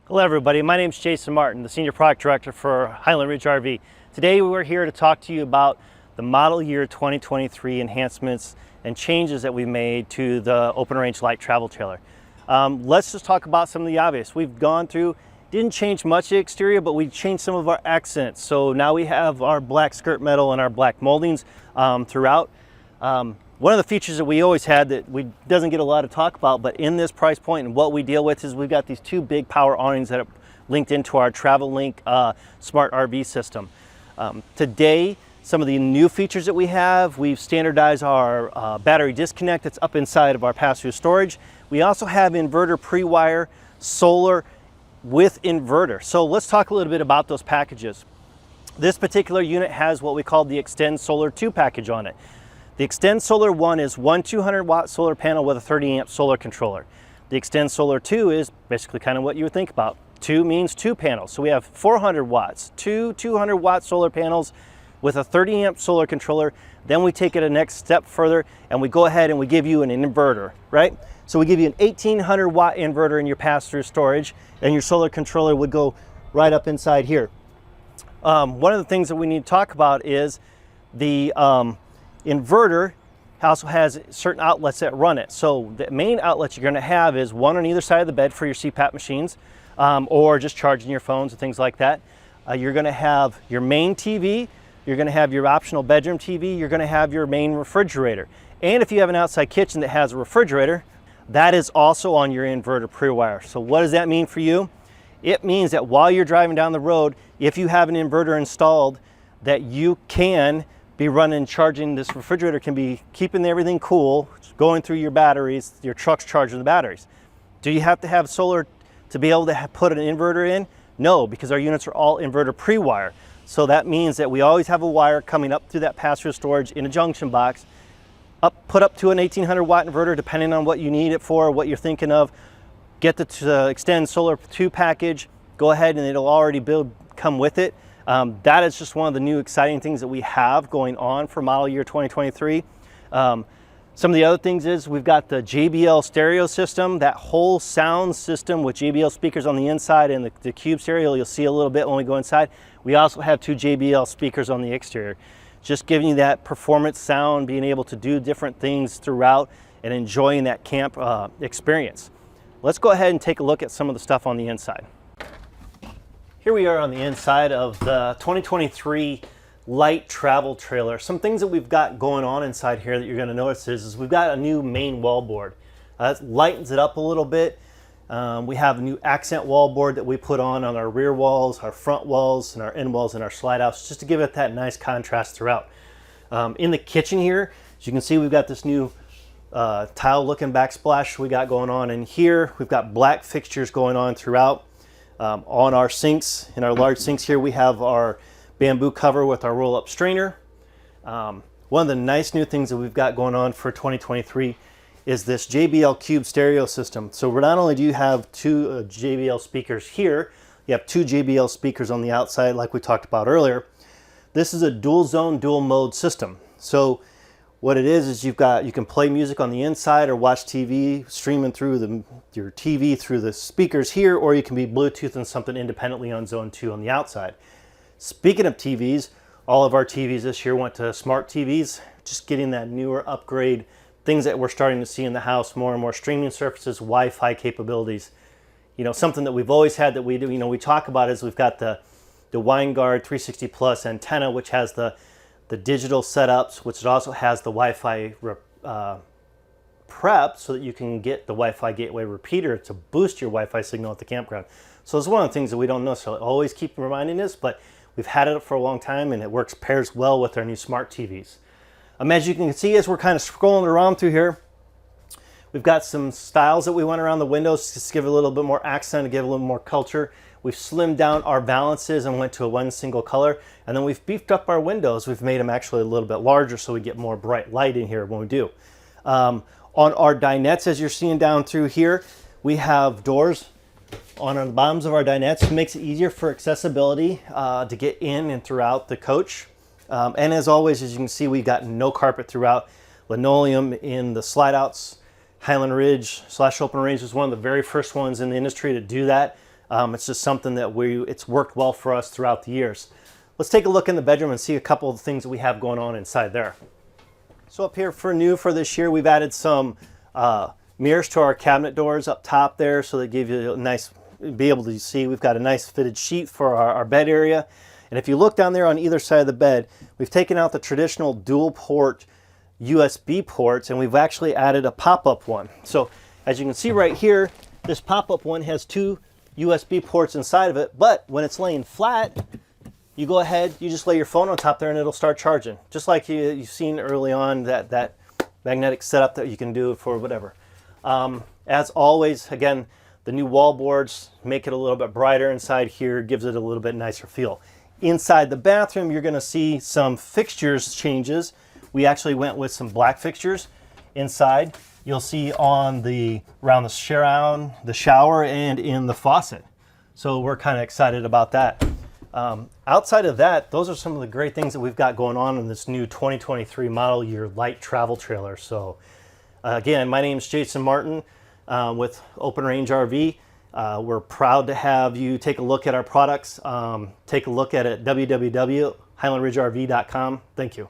Hello everybody, my name is Jason Martin, the Senior Product Director for Highland Ridge RV. Today we're here to talk to you about the model year 2023 enhancements and changes that we made to the open range light travel trailer. Let's just talk about some of the obvious. We've gone through, didn't change much of the exterior, but we changed some of our accents. So now we have our black skirt metal and our black moldings throughout. One of the features that we always had that we doesn't get a lot of talk about, but in this price point and what we deal with is we've got these two big power awnings that are linked into our TravelLINK smart RV system. Today, some of the new features that we have, we've standardized our battery disconnect that's up inside of our pass-through storage. We also have inverter pre-wire, solar with inverter. So let's talk a little bit about those packages. This particular unit has what we call the Extend Solar 2 package on it. The Extend Solar 1 is one 200-watt solar panel with a 30-amp solar controller. The Extend Solar 2 is basically kind of what you would think about. 2 means 2 panels. So we have 400 watts, two 200-watt solar panels with a 30-amp solar controller. Then we take it a next step further and we go ahead and we give you an inverter, right? So we give you an 1800-watt inverter in your pass-through storage, and your solar controller would go right up inside here. One of the things that we need to talk about is the inverter also has certain outlets that run it. So the main outlets you're going to have is one on either side of the bed for your CPAP machines, or just charging your phones and things like that. You're going to have your main TV, you're going to have your optional bedroom TV, you're going to have your main refrigerator. And if you have an outside kitchen that has a refrigerator, that is also on your inverter pre-wire. So what does that mean for you? It means that while you're driving down the road, if you have an inverter installed, that you can be running, charging this refrigerator, can be keeping everything cool, going through your batteries, your truck's charging the batteries. Do you have to have solar to be able to put an inverter in? No, because our units are all inverter pre-wire. So that means that we always have a wire coming up through that pass-through storage in a junction box, put up to an 1800-watt inverter, depending on what you need it for, what you're thinking of. Get the Extend Solar 2 package, go ahead and it'll already come with it. That is just one of the new exciting things that we have going on for model year 2023. Some of the other things is we've got the JBL stereo system, that whole sound system with JBL speakers on the inside and the cube stereo. You'll see a little bit when we go inside. We also have 2 JBL speakers on the exterior, just giving you that performance sound, being able to do different things throughout and enjoying that camp experience. Let's go ahead and take a look at some of the stuff on the inside. Here we are on the inside of the 2023 light travel trailer. Some things that we've got going on inside here that you're going to notice is we've got a new main wallboard. That lightens it up a little bit. We have a new accent wallboard that we put on our rear walls, our front walls, and our end walls and our slide outs, just to give it that nice contrast throughout. In the kitchen here, as you can see, we've got this new tile looking backsplash we got going on in here. We've got black fixtures going on throughout. On our sinks, in our large sinks here, we have our bamboo cover with our roll-up strainer. One of the nice new things that we've got going on for 2023 is this JBL Cube stereo system. So not only do you have 2 JBL speakers here, you have 2 JBL speakers on the outside like we talked about earlier. This is a dual zone, dual mode system. So what it is you can play music on the inside or watch TV streaming through your TV through the speakers here, or you can be Bluetoothing something independently on zone 2 on the outside. Speaking of TVs, all of our TVs this year went to smart TVs, just getting that newer upgrade, things that we're starting to see in the house, more and more streaming services, Wi-Fi capabilities. You know, something that we've always had that we do, we talk about is we've got the WineGuard 360 Plus antenna, which has the digital setups, which also has the Wi-Fi prep so that you can get the Wi-Fi gateway repeater to boost your Wi-Fi signal at the campground. So it's one of the things that we don't necessarily always keep reminding us, but we've had it for a long time and it pairs well with our new smart TVs. As you can see, as we're kind of scrolling around through here, we've got some styles that we went around the windows just to give it a little bit more accent, to give a little more culture. We've slimmed down our valances and went to one single color. And then we've beefed up our windows. We've made them actually a little bit larger so we get more bright light in here when we do. On our dinettes, as you're seeing down through here, we have doors on the bottoms of our dinettes. It makes it easier for accessibility to get in and throughout the coach. And as always, as you can see, we've got no carpet throughout. Linoleum in the slide outs. Highland Ridge / Open Range was one of the very first ones in the industry to do that. It's just something that it's worked well for us throughout the years. Let's take a look in the bedroom and see a couple of things that we have going on inside there. So up here for new for this year, we've added some mirrors to our cabinet doors up top there, so they give you a nice, be able to see. We've got a nice fitted sheet for our bed area. And if you look down there on either side of the bed, we've taken out the traditional dual port USB ports and we've actually added a pop-up one. So as you can see right here, this pop-up one has 2 USB ports inside of it, but when it's laying flat, you go ahead, you just lay your phone on top there and it'll start charging. Just like you've seen early on, that magnetic setup that you can do for whatever. As always, again, the new wall boards make it a little bit brighter inside here, gives it a little bit nicer feel. Inside the bathroom, you're gonna see some fixtures changes. We actually went with some black fixtures inside. You'll see around the shower and in the faucet. So we're kind of excited about that. Outside of that, those are some of the great things that we've got going on in this new 2023 model year light travel trailer. So again, my name is Jason Martin with Open Range RV. We're proud to have you take a look at our products. Take a look at it at www.highlandridgerv.com. Thank you.